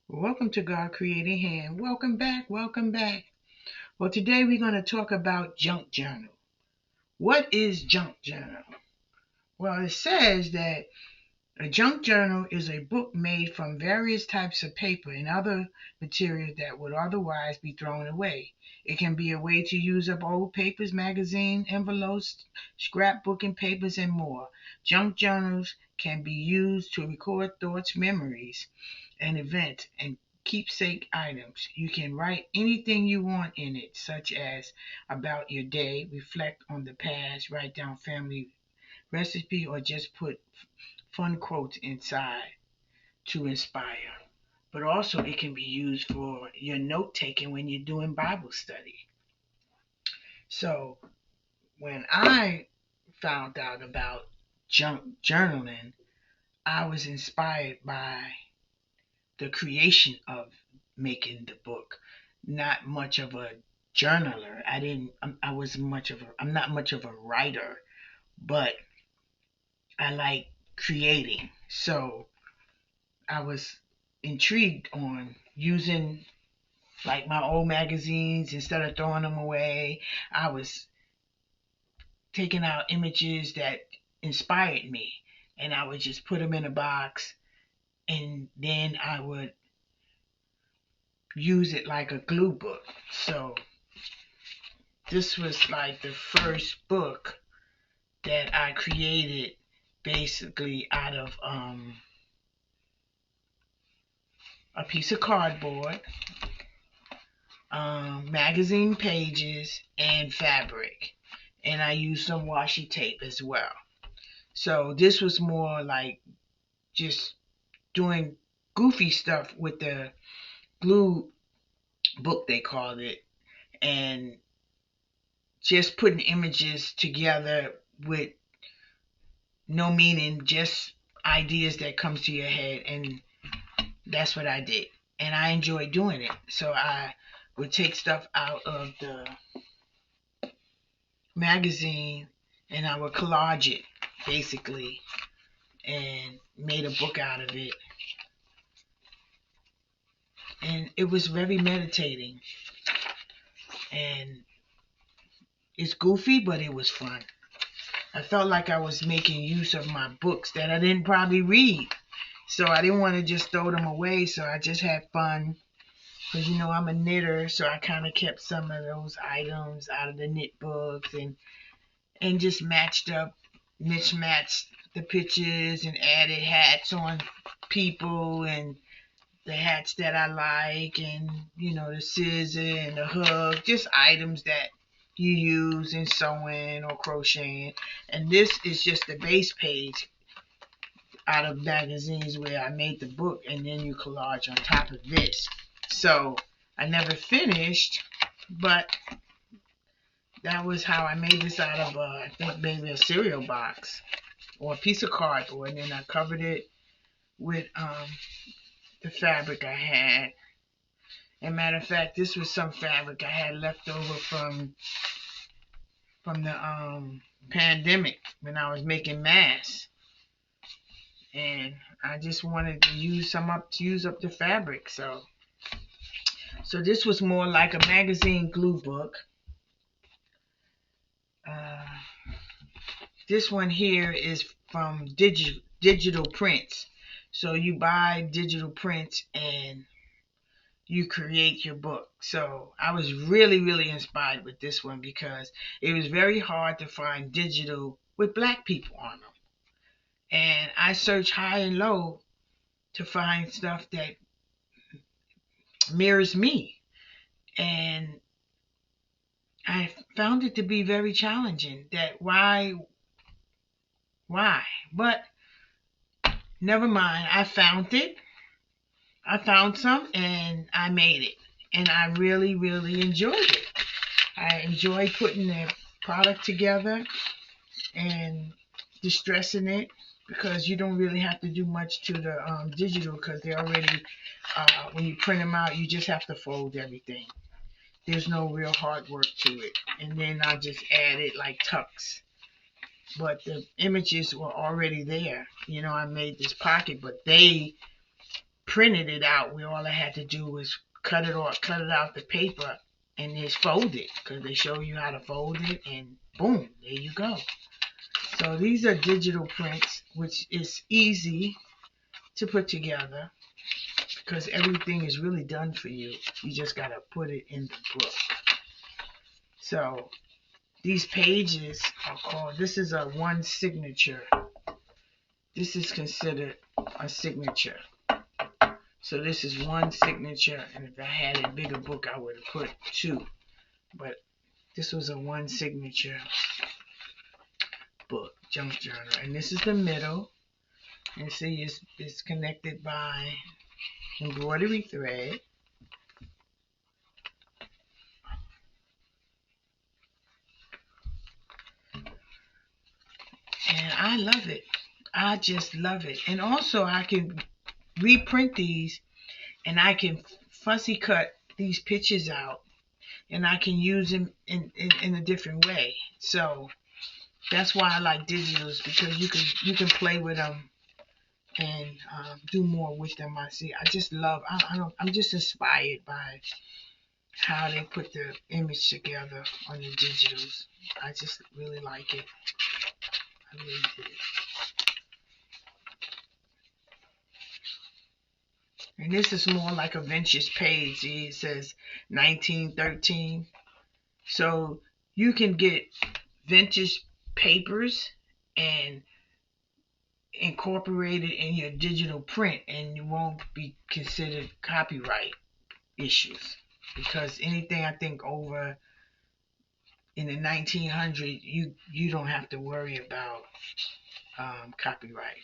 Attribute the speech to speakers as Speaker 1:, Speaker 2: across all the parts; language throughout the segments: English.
Speaker 1: Welcome to God Creating Hand. Welcome back. Welcome back. Well, today we're going to talk about junk journal. What is junk journal? Well, it says that a junk journal is a book made from various types of paper and other materials that would otherwise be thrown away. It can be a way to use up old papers, magazine envelopes, scrapbooking papers, and more. Junk journals can be used to record thoughts, memories, an event, and keepsake items. You can write anything you want in it, such as about your day, reflect on the past, write down family recipe, or just put fun quotes inside to inspire. But also, it can be used for your note taking when you're doing Bible study. So, when I found out about junk journaling, I was inspired by the creation of making the book. Not much of a journaler. I'm not much of a writer, but I like creating. So I was intrigued on using like my old magazines instead of throwing them away. I was taking out images that inspired me and I would just put them in a box and then I would use it like a glue book. So this was like the first book that I created basically out of a piece of cardboard, magazine pages, and fabric. And I used some washi tape as well. So this was more like just doing goofy stuff with the glue book, they called it, and just putting images together with no meaning, just ideas that comes to your head, and that's what I did. And I enjoyed doing it. So I would take stuff out of the magazine and I would collage it basically and made a book out of it. And it was very meditating. And it's goofy, but it was fun. I felt like I was making use of my books that I didn't probably read. So I didn't want to just throw them away. So I just had fun. Because, I'm a knitter. So I kind of kept some of those items out of the knit books and just mismatched the pictures and added hats on people and the hats that I like and, the scissor and the hook, just items that you use in sewing or crocheting. And this is just the base page out of magazines where I made the book and then you collage on top of this. So I never finished, but that was how I made this out of, I think maybe a cereal box or a piece of cardboard. And then I covered it with the fabric I had. And matter of fact, this was some fabric I had left over from the pandemic when I was making masks. And I just wanted to use up the fabric. So this was more like a magazine glue book. This one here is from digital prints. So you buy digital prints and you create your book. So I was really, really inspired with this one because it was very hard to find digital with black people on them. And I searched high and low to find stuff that mirrors me. And I found it to be very challenging that why? But never mind. I found it. I found some and I made it. And I really, really enjoyed it. I enjoy putting the product together and distressing it because you don't really have to do much to the digital because they already, when you print them out, you just have to fold everything. There's no real hard work to it. And then I just added like tucks. But the images were already there. I made this pocket, but they printed it out where all I had to do was cut it out the paper and just fold it, because they show you how to fold it, and boom, there you go. So these are digital prints, which is easy to put together because everything is really done for you. You just got to put it in the book. So these pages are called, this is a one signature. This is considered a signature. So this is one signature, and if I had a bigger book, I would have put two. But this was a one signature book, junk journal. And this is the middle. And see, it's connected by embroidery thread. And I love it. I just love it. And also I can reprint these, and I can fussy cut these pictures out, and I can use them in a different way. So that's why I like digitals, because you can play with them and do more with them. I just love. I'm just inspired by how they put the image together on the digitals. I just really like it. I really do. And this is more like a vintage page. See, it says 1913. So you can get vintage papers and incorporate it in your digital print, and you won't be considered copyright issues, because anything I think over in the 1900s, you don't have to worry about copyright.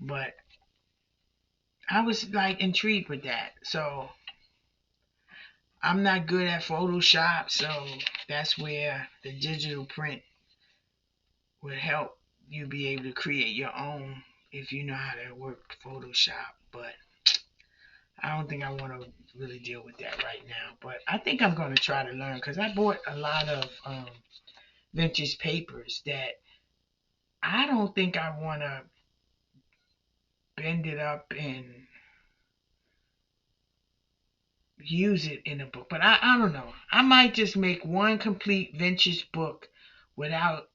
Speaker 1: But I was like intrigued with that. So I'm not good at Photoshop, so that's where the digital print would help you be able to create your own if you know how to work Photoshop. But I don't think I want to really deal with that right now. But I think I'm going to try to learn, because I bought a lot of vintage papers that I don't think I want to bend it up and use it in a book. But I don't know. I might just make one complete vintage book without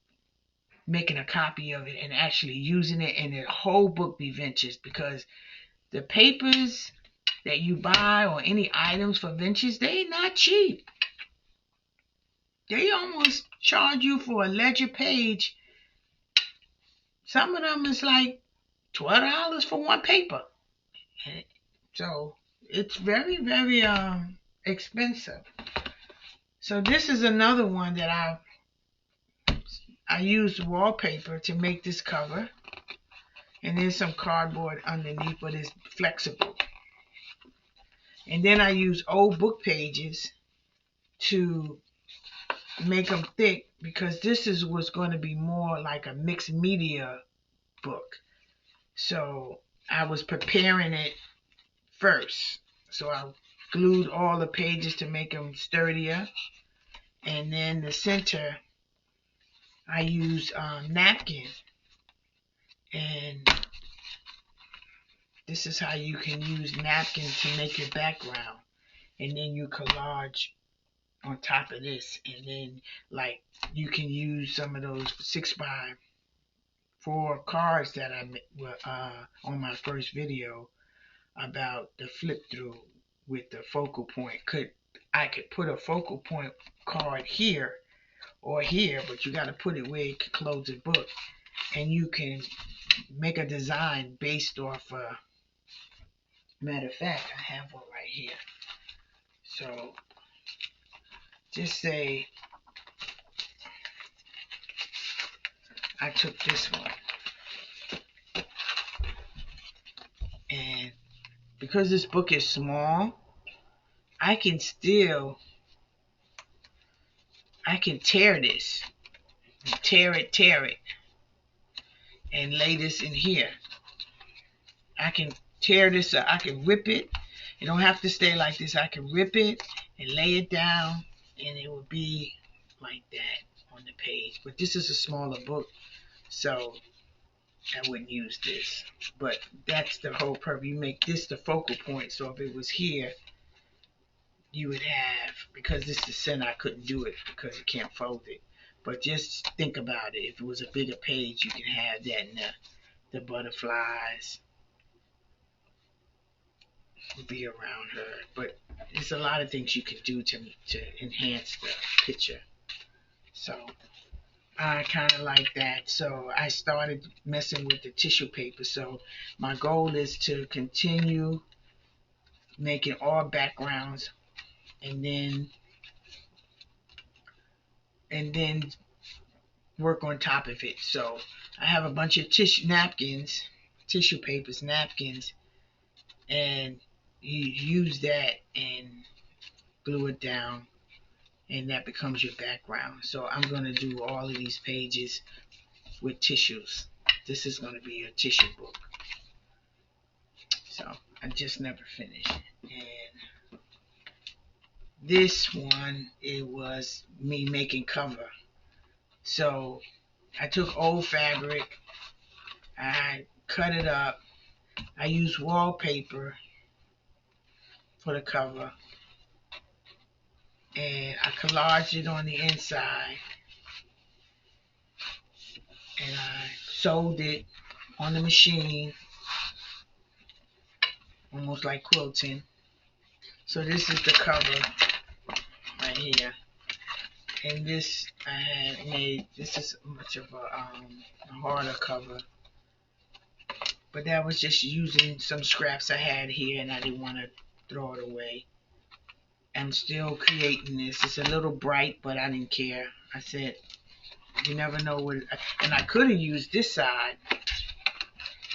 Speaker 1: making a copy of it and actually using it, and the whole book be vintage, because the papers that you buy or any items for vintage, they not cheap. They almost charge you for a ledger page. Some of them is like $12 for one paper. So it's very, very expensive. So this is another one that I used wallpaper to make this cover, and there's some cardboard underneath, but it's flexible. And then I use old book pages to make them thick, because this was going to be more like a mixed media book. So I was preparing it first. So I glued all the pages to make them sturdier. And then the center, I used napkin. And this is how you can use napkin to make your background. And then you collage on top of this. And then like you can use some of those 6x4 cards that I were on my first video about the flip through with the focal point. I could put a focal point card here or here, but you got to put it where it can close the book, and you can make a design based off matter of fact, I have one right here. So just say I took this one, and because this book is small, I can tear this, tear it, and lay this in here. I can tear this up, I can rip it. It don't have to stay like this. I can rip it and lay it down, and it will be like that on the page. But this is a smaller book, so I wouldn't use this. But that's the whole purpose. You make this the focal point. So if it was here, you would have, because this is center, I couldn't do it because you can't fold it. But just think about it. If it was a bigger page, you can have that, and the butterflies would be around her. But there's a lot of things you can do to enhance the picture. So I kind of like that. So I started messing with the tissue paper. So my goal is to continue making all backgrounds, and then work on top of it. So I have a bunch of tissue papers, napkins, and you use that and glue it down, and that becomes your background. So I'm going to do all of these pages with tissues. This is going to be a tissue book. So I just never finished. And this one, it was me making cover. So I took old fabric, I cut it up, I used wallpaper for the cover, and I collaged it on the inside, and I sewed it on the machine, almost like quilting. So this is the cover right here, and this I had made. This is much of a harder cover, but that was just using some scraps I had here, and I didn't want to throw it away. I'm still creating this. It's a little bright, but I didn't care. I said, you never know what. And I could have used this side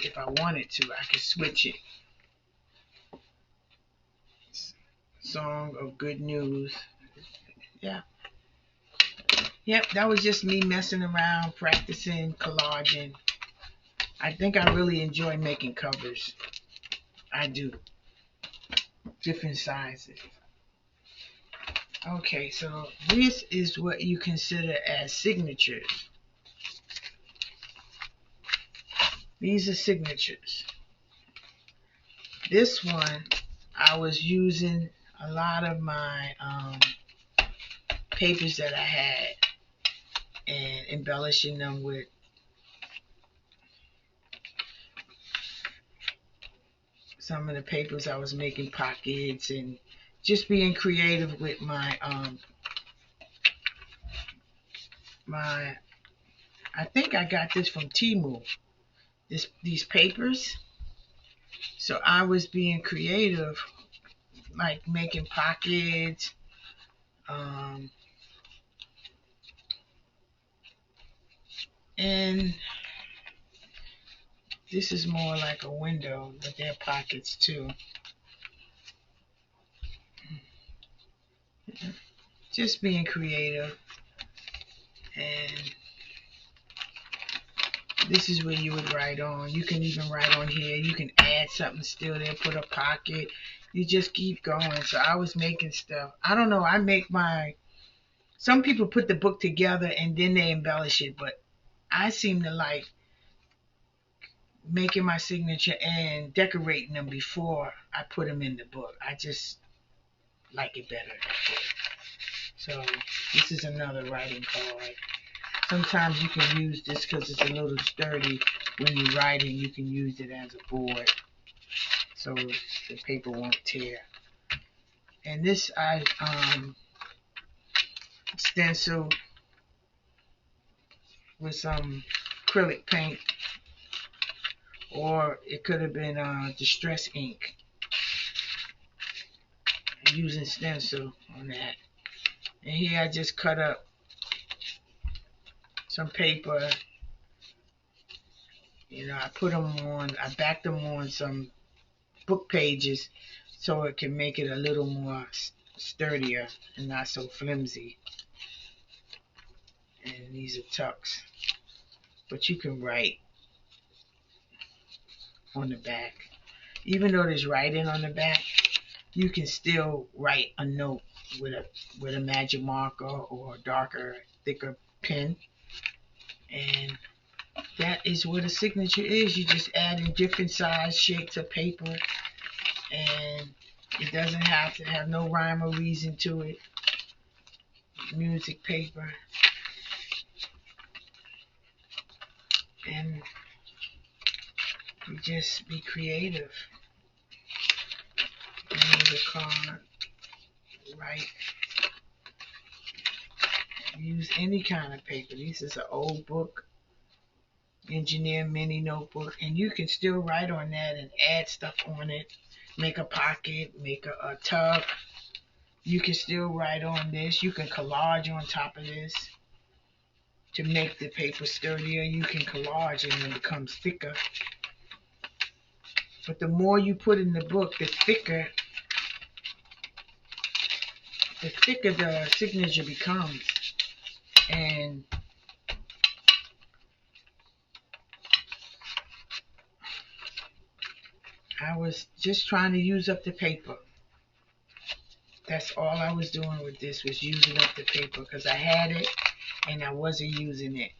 Speaker 1: if I wanted to. I could switch it. Song of Good News. Yeah. Yep, that was just me messing around, practicing, collaging. I think I really enjoy making covers. I do. Different sizes. Okay, so this is what you consider as signatures. These are signatures. This one, I was using a lot of my papers that I had and embellishing them with some of the papers. I was making pockets and just being creative with my I think I got this from Temu. These papers. So I was being creative, like making pockets, and this is more like a window, but they're pockets too. Just being creative. And this is where you would write on. You can even write on here. You can add something still there, put a pocket. You just keep going. So I was making stuff. I don't know. Some people put the book together and then they embellish it, but I seem to like making my signature and decorating them before I put them in the book. I just like it better that way. So this is another writing card. Sometimes you can use this because it's a little sturdy. When you're writing, you can use it as a board so the paper won't tear. And this I stencil with some acrylic paint, or it could have been distress ink, using stencil on that. And here I just cut up some paper. I put them on, I backed them on some book pages so it can make it a little more sturdier and not so flimsy. And these are tucks. But you can write on the back. Even though there's writing on the back, you can still write a note with a magic marker or a darker, thicker pen. And that is what a signature is. You just add in different size shapes of paper, and it doesn't have to have no rhyme or reason to it. Music paper. And you just be creative. Use a card, write. Use any kind of paper. This is an old book, engineer mini notebook, and you can still write on that and add stuff on it. Make a pocket, make a tub. You can still write on this. You can collage on top of this to make the paper sturdier. You can collage and it becomes thicker. But the more you put in the book, the thicker the signature becomes. And I was just trying to use up the paper. That's all I was doing with this, was using up the paper, because I had it and I wasn't using it.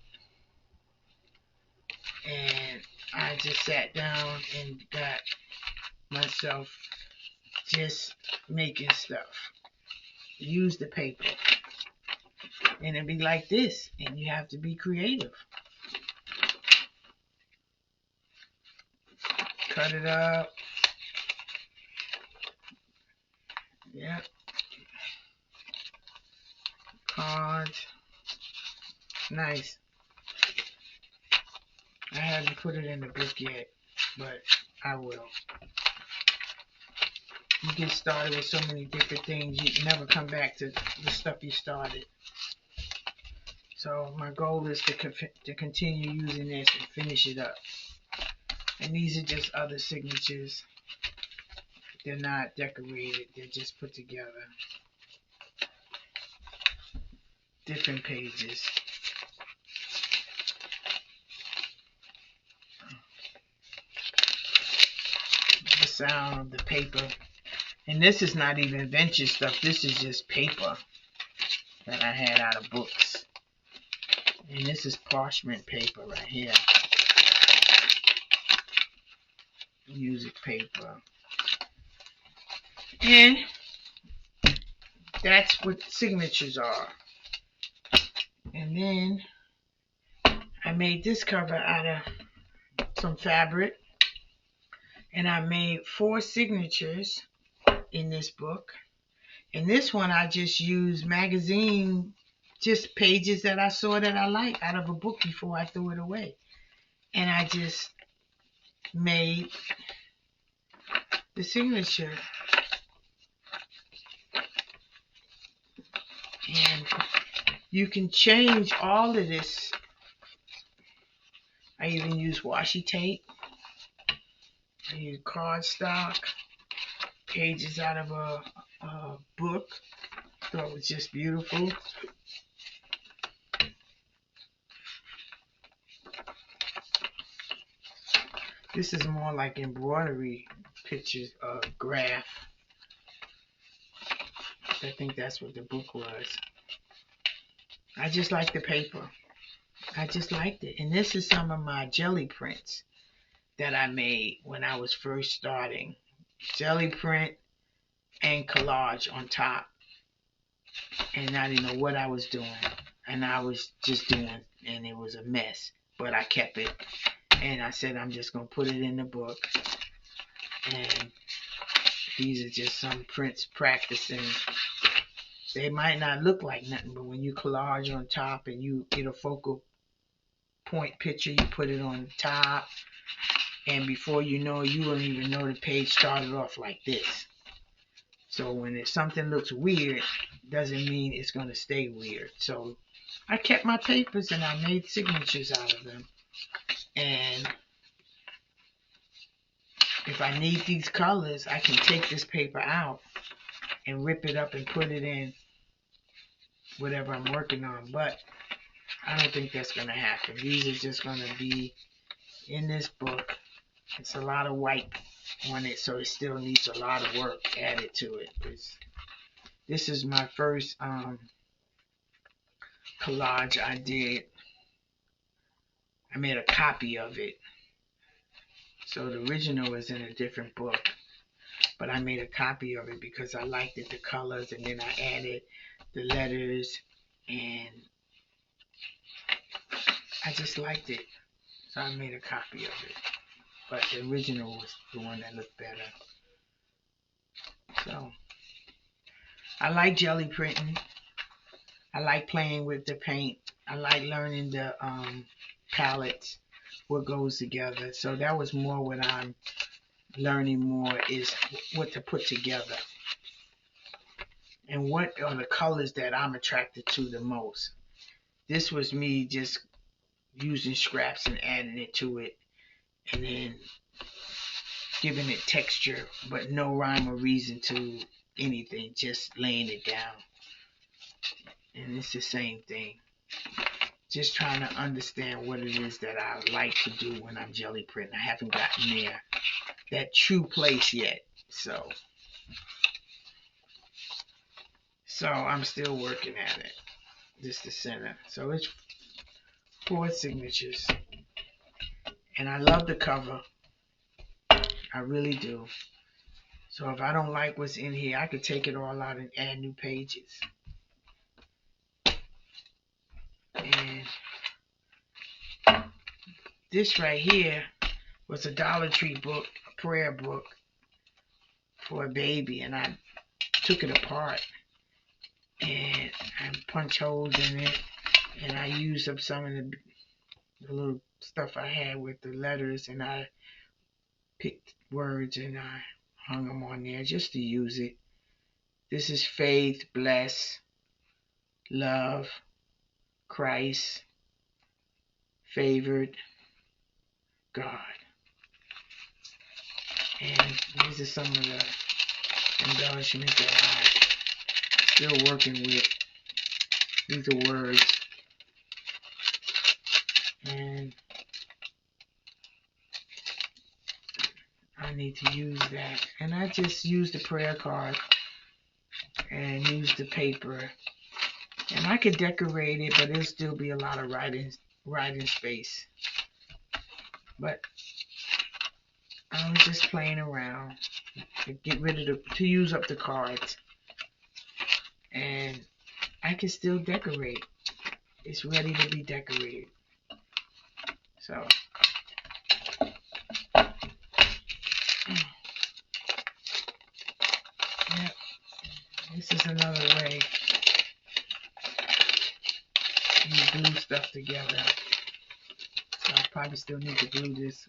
Speaker 1: And I just sat down and got myself just making stuff. Use the paper. And it'd be like this, and you have to be creative. Cut it up. Yep. Cards. Nice. I haven't put it in the book yet, but I will. You get started with so many different things, you never come back to the stuff you started. So my goal is to continue using this and finish it up. And these are just other signatures. They're not decorated, they're just put together. Different pages. The sound of the paper. And this is not even vintage stuff. This is just paper that I had out of books. And this is parchment paper right here. Music paper. And that's what signatures are. And then I made this cover out of some fabric. And I made 4 signatures in this book. And this one I just used magazine, just pages that I saw that I liked out of a book before I threw it away. And I just made the signature. And you can change all of this. I even use washi tape. I use cardstock. Pages out of a book. Thought it was just beautiful. This is more like embroidery pictures, graph. I think that's what the book was. I just like the paper. I just liked it. And this is some of my jelly prints that I made when I was first starting. Jelly print and collage on top. And I didn't know what I was doing. And I was just doing, and it was a mess. But I kept it. And I said, I'm just going to put it in the book. And these are just some prints practicing. They might not look like nothing, but when you collage on top and you get a focal point picture, you put it on the top. And before you know, you don't even know the page started off like this. So when something looks weird, doesn't mean it's going to stay weird. So I kept my papers and I made signatures out of them. And if I need these colors, I can take this paper out and rip it up and put it in whatever I'm working on. But I don't think that's going to happen. These are just going to be in this book. It's a lot of white on it, so it still needs a lot of work added to it. This is my first collage I did. I made a copy of it. So the original is in a different book, but I made a copy of it because I liked it, the colors, and then I added the letters, and I just liked it. So I made a copy of it. But the original was the one that looked better. So I like jelly printing. I like playing with the paint. I like learning the palettes, what goes together. So that was more what I'm learning more, is what to put together. And what are the colors that I'm attracted to the most. This was me just using scraps and adding it to it, and then giving it texture, but no rhyme or reason to anything, just laying it down. And it's the same thing. Just trying to understand what it is that I like to do when I'm jelly printing. I haven't gotten there, that true place yet. So I'm still working at it. Just the center. So it's 4 signatures. And I love the cover. I really do. So if I don't like what's in here, I could take it all out and add new pages. And this right here was a Dollar Tree book, a prayer book for a baby, and I took it apart and I punched holes in it, and I used up some of the little stuff I had with the letters, and I picked words and I hung them on there just to use it. This is faith, bless, love, Christ, favored, God. And these are some of the embellishments that I'm still working with. These are words. And I need to use that. And I just use the prayer card and use the paper. And I could decorate it, but it'll still be a lot of writing space. But I was just playing around to get rid of to use up the cards. And I can still decorate. It's ready to be decorated. So yeah, this is another way you glue stuff together. So I probably still need to glue this.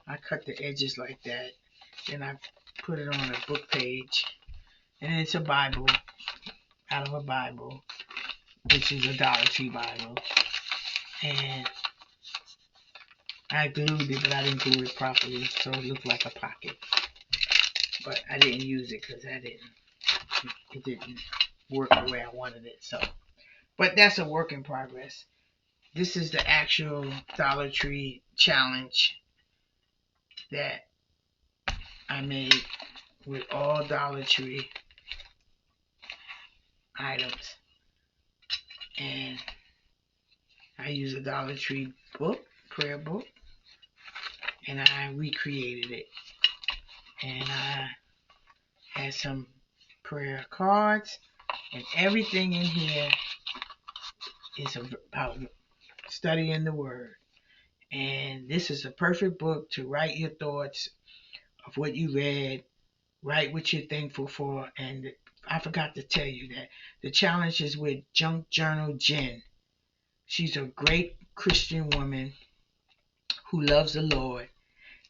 Speaker 1: I cut the edges like that. Then I put it on a book page. And it's a Bible, out of a Bible, which is a Dollar Tree Bible. And I glued it, but I didn't glue it properly, so it looked like a pocket. But I didn't use it because it didn't work the way I wanted it. So, but that's a work in progress. This is the actual Dollar Tree challenge that I made with all Dollar Tree items. And I use a Dollar Tree book, prayer book, and I recreated it. And I had some prayer cards, and everything in here is about studying the Word. And this is a perfect book to write your thoughts of what you read, write what you're thankful for. And I forgot to tell you that the challenge is with Junk Journal Jen. She's a great Christian woman who loves the Lord,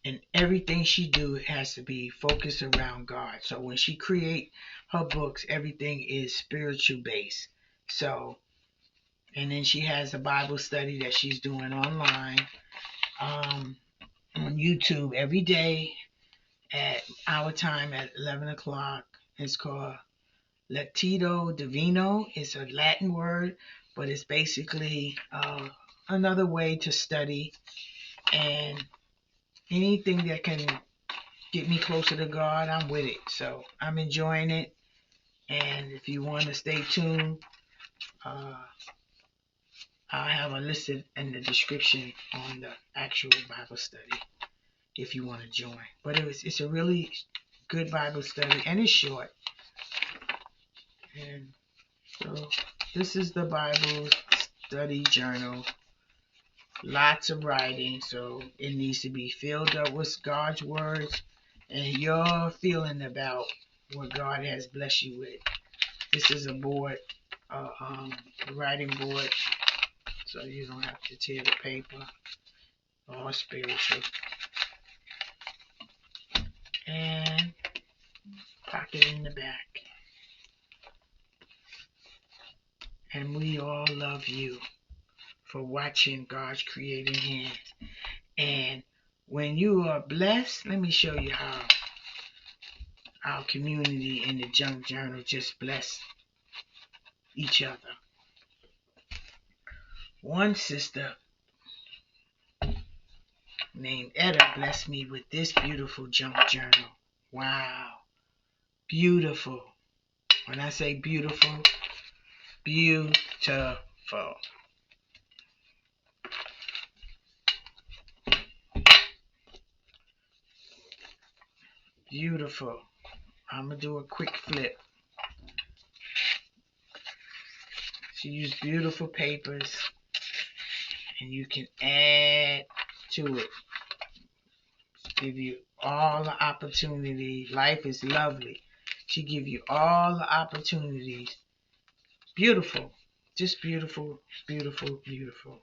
Speaker 1: and everything she do has to be focused around God. So when she create her books, everything is spiritual based. So, and then she has a Bible study that she's doing online on YouTube every day at our time at 11 o'clock. It's called Lectio Divino. It's a Latin word, but it's basically another way to study, and anything that can get me closer to God, I'm with it. So I'm enjoying it. And if you want to stay tuned, I'll have it listed in the description on the actual Bible study if you want to join. But it's a really good Bible study, and it's short. And so this is the Bible study journal. Lots of writing, so it needs to be filled up with God's words and your feeling about what God has blessed you with. This is a board, writing board, so you don't have to tear the paper. All spiritual. And pocket in the back. And we all love you for watching God's creating hands. And when you are blessed, let me show you how our community in the Junk Journal just bless each other. One sister named Etta blessed me with this beautiful junk journal. Wow. Beautiful. When I say beautiful, beautiful. Beautiful. I'm going to do a quick flip. She used beautiful papers, and you can add to it. Give you all the opportunity. Life is lovely. She give you all the opportunities. Beautiful. Just beautiful, beautiful, beautiful.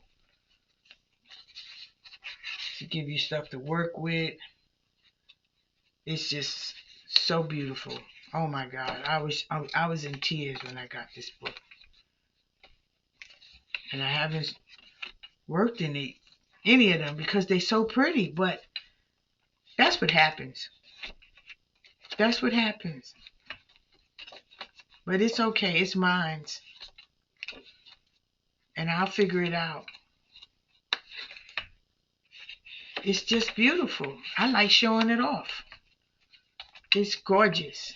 Speaker 1: She give you stuff to work with. It's just so beautiful. Oh my God. I was in tears when I got this book. And I haven't worked in any of them because they're so pretty, but that's what happens. That's what happens. But it's okay. It's mine. And I'll figure it out. It's just beautiful. I like showing it off. It's gorgeous.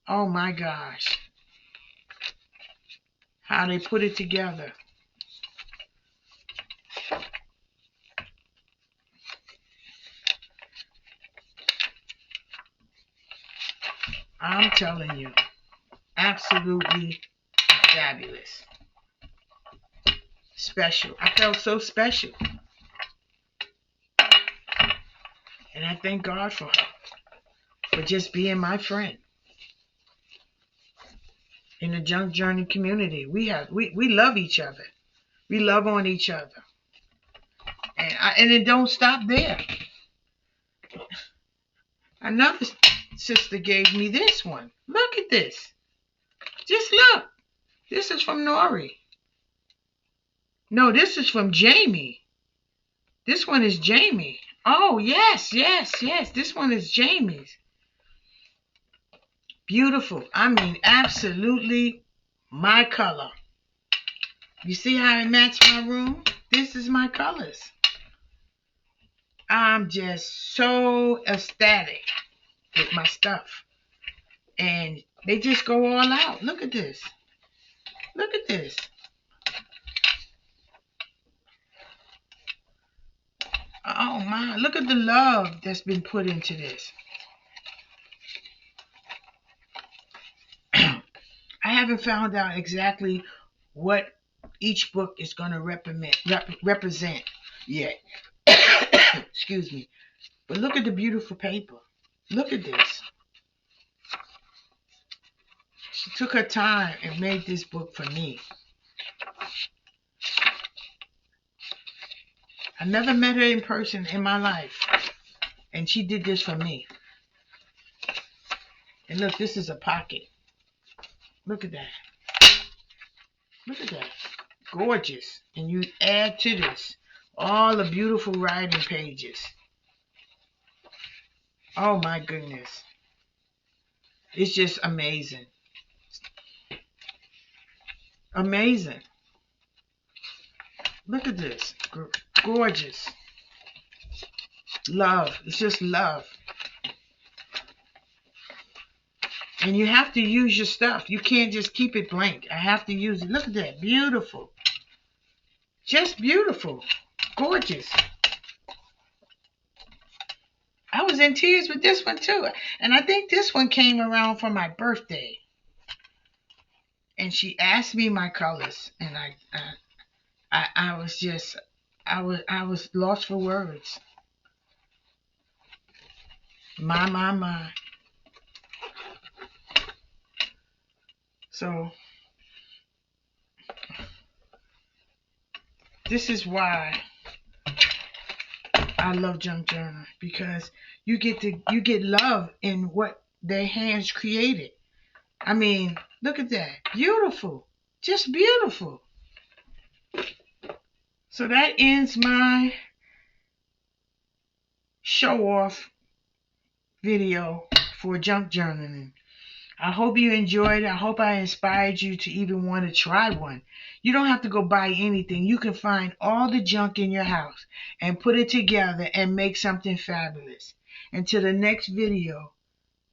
Speaker 1: Oh my gosh. How they put it together. I'm telling you, absolutely fabulous. Special. I felt so special. And I thank God for her, for just being my friend. In the Junk Journey community, we love each other. We love on each other. And it don't stop there. Another sister gave me this one. Look at this. Just look. This is from Nori. No, this is from Jamie. This one is Jamie. Oh, yes. This one is Jamie's. Beautiful. I mean, absolutely my color. You see how it matched my room? This is my colors. I'm just so ecstatic with my stuff. And they just go all out. Look at this. Look at this. Oh my, look at the love that's been put into this. I haven't found out exactly what each book is going to represent yet. Excuse me. But look at the beautiful paper. Look at this. She took her time and made this book for me. I never met her in person in my life. And she did this for me. And look, this is a pocket. Look at that. Look at that. Gorgeous. And you add to this all the beautiful writing pages. Oh my goodness. It's just amazing. Amazing. Look at this. Gorgeous. Love. It's just love. And you have to use your stuff. You can't just keep it blank. I have to use it. Look at that. Beautiful. Just beautiful. Gorgeous. I was in tears with this one too. And I think this one came around for my birthday. And she asked me my colors. And I was just, I was lost for words. My. So this is why I love Junk Journal, because you get love in what their hands created. I mean, look at that. Beautiful. Just beautiful. So that ends my show off video for junk journaling. I hope you enjoyed it. I hope I inspired you to even want to try one. You don't have to go buy anything. You can find all the junk in your house and put it together and make something fabulous. Until the next video,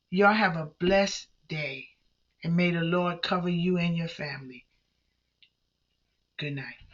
Speaker 1: y'all have a blessed day. And may the Lord cover you and your family. Good night.